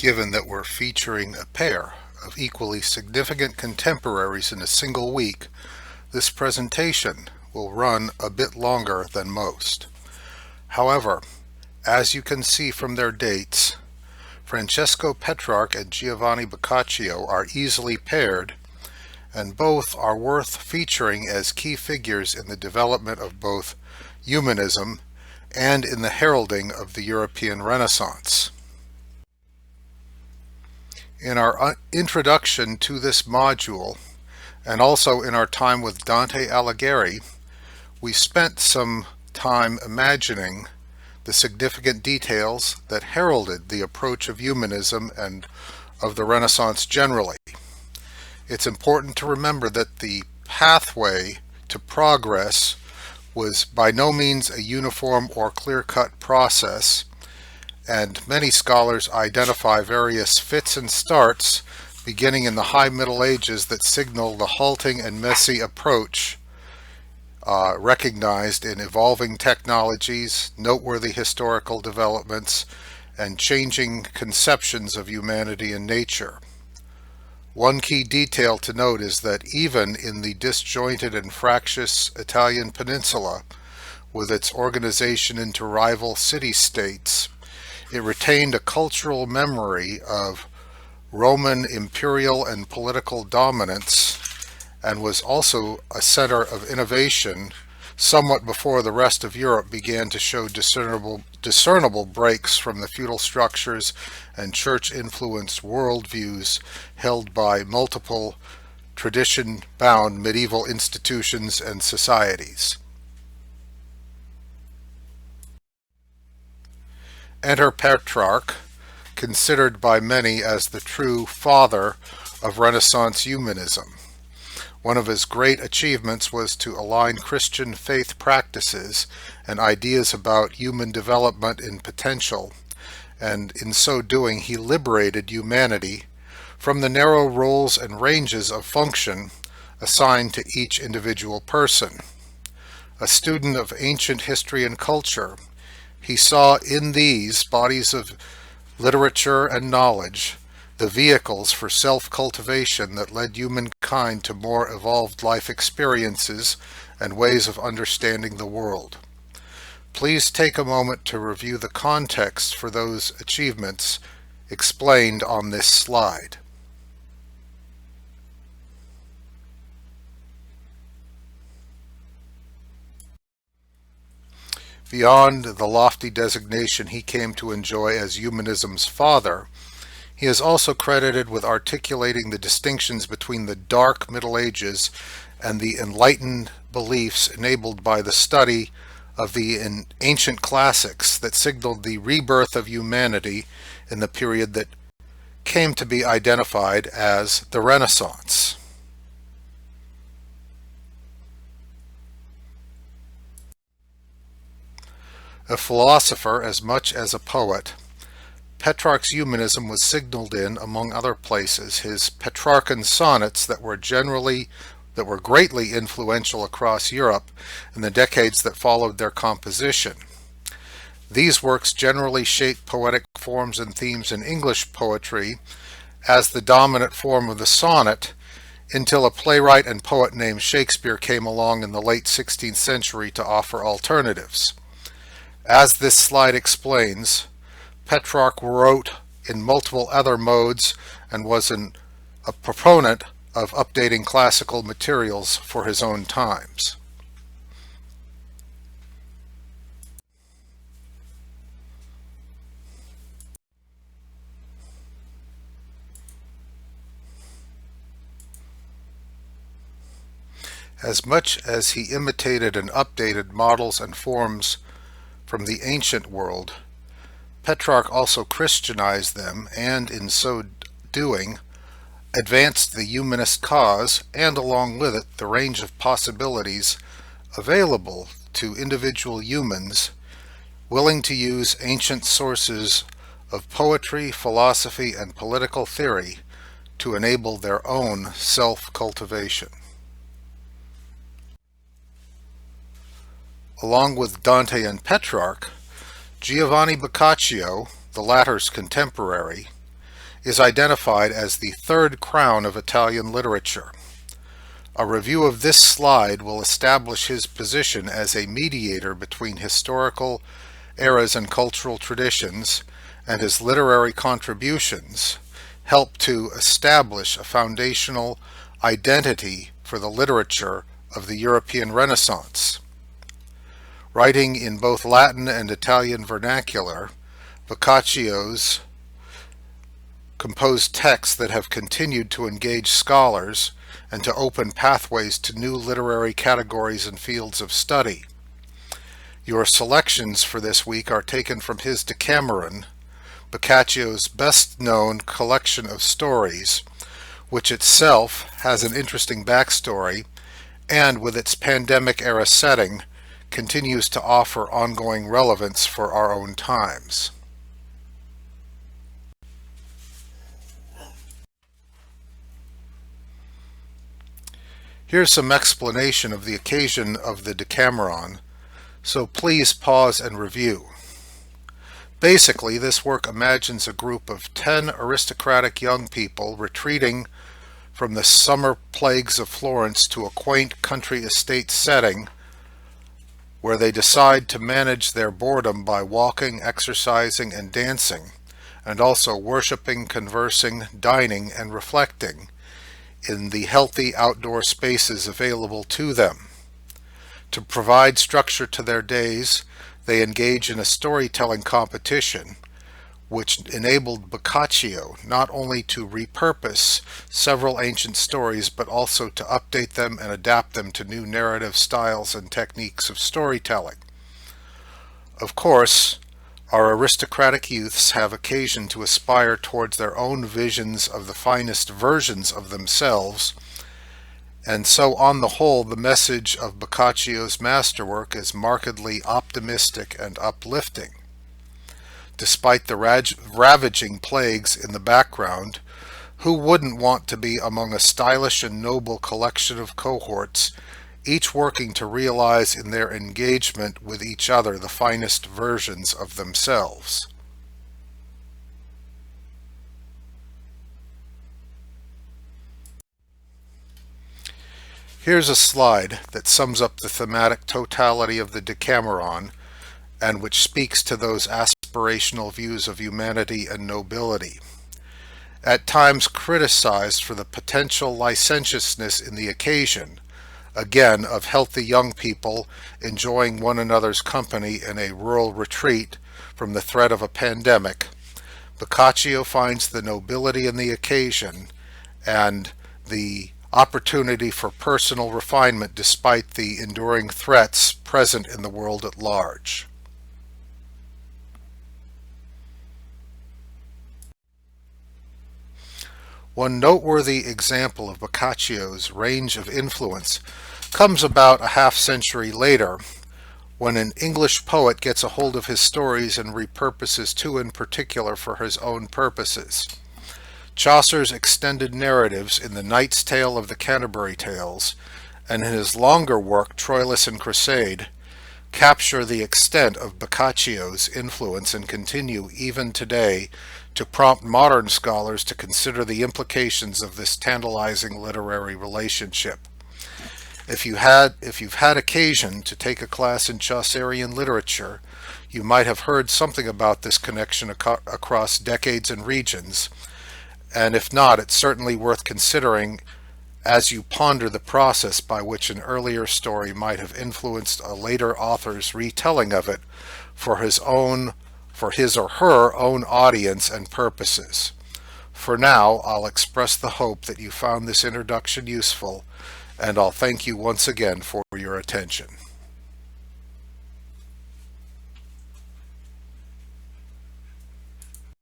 Given that we're featuring a pair of equally significant contemporaries in a single week, this presentation will run a bit longer than most. However, as you can see from their dates, Francesco Petrarch and Giovanni Boccaccio are easily paired, and both are worth featuring as key figures in the development of both humanism and in the heralding of the European Renaissance. In our introduction to this module, and also in our time with Dante Alighieri, we spent some time imagining the significant details that heralded the approach of humanism and of the Renaissance generally. It's important to remember that the pathway to progress was by no means a uniform or clear-cut process, and many scholars identify various fits and starts beginning in the High Middle Ages that signal the halting and messy approach recognized in evolving technologies, noteworthy historical developments, and changing conceptions of humanity and nature. One key detail to note is that even in the disjointed and fractious Italian peninsula, with its organization into rival city-states, it retained a cultural memory of Roman imperial and political dominance, and was also a center of innovation somewhat before the rest of Europe began to show discernible breaks from the feudal structures and church-influenced worldviews held by multiple tradition-bound medieval institutions and societies. Enter Petrarch, considered by many as the true father of Renaissance humanism. One of his great achievements was to align Christian faith practices and ideas about human development and potential, and in so doing he liberated humanity from the narrow roles and ranges of function assigned to each individual person. A student of ancient history and culture, he saw in these bodies of literature and knowledge the vehicles for self-cultivation that led humankind to more evolved life experiences and ways of understanding the world. Please take a moment to review the context for those achievements explained on this slide. Beyond the lofty designation he came to enjoy as humanism's father, he is also credited with articulating the distinctions between the dark Middle Ages and the enlightened beliefs enabled by the study of the ancient classics that signaled the rebirth of humanity in the period that came to be identified as the Renaissance. A philosopher as much as a poet, Petrarch's humanism was signaled in, among other places, his Petrarchan sonnets that were greatly influential across Europe in the decades that followed their composition. These works generally shaped poetic forms and themes in English poetry as the dominant form of the sonnet, until a playwright and poet named Shakespeare came along in the late 16th century to offer alternatives. As this slide explains, Petrarch wrote in multiple other modes and was a proponent of updating classical materials for his own times. As much as he imitated and updated models and forms from the ancient world, Petrarch also Christianized them, and in so doing advanced the humanist cause, and along with it the range of possibilities available to individual humans willing to use ancient sources of poetry, philosophy, and political theory to enable their own self-cultivation. Along with Dante and Petrarch, Giovanni Boccaccio, the latter's contemporary, is identified as the third crown of Italian literature. A review of this slide will establish his position as a mediator between historical eras and cultural traditions, and his literary contributions help to establish a foundational identity for the literature of the European Renaissance. Writing in both Latin and Italian vernacular, Boccaccio's composed texts that have continued to engage scholars and to open pathways to new literary categories and fields of study. Your selections for this week are taken from his Decameron, Boccaccio's best-known collection of stories, which itself has an interesting backstory and, with its pandemic-era setting, continues to offer ongoing relevance for our own times. Here's some explanation of the occasion of the Decameron, so please pause and review. Basically, this work imagines a group of 10 aristocratic young people retreating from the summer plagues of Florence to a quaint country estate setting where they decide to manage their boredom by walking, exercising, and dancing, and also worshiping, conversing, dining, and reflecting in the healthy outdoor spaces available to them. To provide structure to their days, they engage in a storytelling competition, which enabled Boccaccio not only to repurpose several ancient stories, but also to update them and adapt them to new narrative styles and techniques of storytelling. Of course, our aristocratic youths have occasion to aspire towards their own visions of the finest versions of themselves, and so on the whole the message of Boccaccio's masterwork is markedly optimistic and uplifting. Despite the ravaging plagues in the background, who wouldn't want to be among a stylish and noble collection of cohorts, each working to realize in their engagement with each other the finest versions of themselves? Here's a slide that sums up the thematic totality of the Decameron, and which speaks to those aspirational views of humanity and nobility. At times criticized for the potential licentiousness in the occasion, again of healthy young people enjoying one another's company in a rural retreat from the threat of a pandemic, Boccaccio finds the nobility in the occasion and the opportunity for personal refinement despite the enduring threats present in the world at large. One noteworthy example of Boccaccio's range of influence comes about a half-century later, when an English poet gets a hold of his stories and repurposes two in particular for his own purposes. Chaucer's extended narratives in The Knight's Tale of the Canterbury Tales, and in his longer work Troilus and Cressade, capture the extent of Boccaccio's influence and continue even today to prompt modern scholars to consider the implications of this tantalizing literary relationship. If you've had occasion to take a class in Chaucerian literature, you might have heard something about this connection across decades and regions, and if not, it's certainly worth considering as you ponder the process by which an earlier story might have influenced a later author's retelling of it for his or her own audience and purposes. For now, I'll express the hope that you found this introduction useful, and I'll thank you once again for your attention.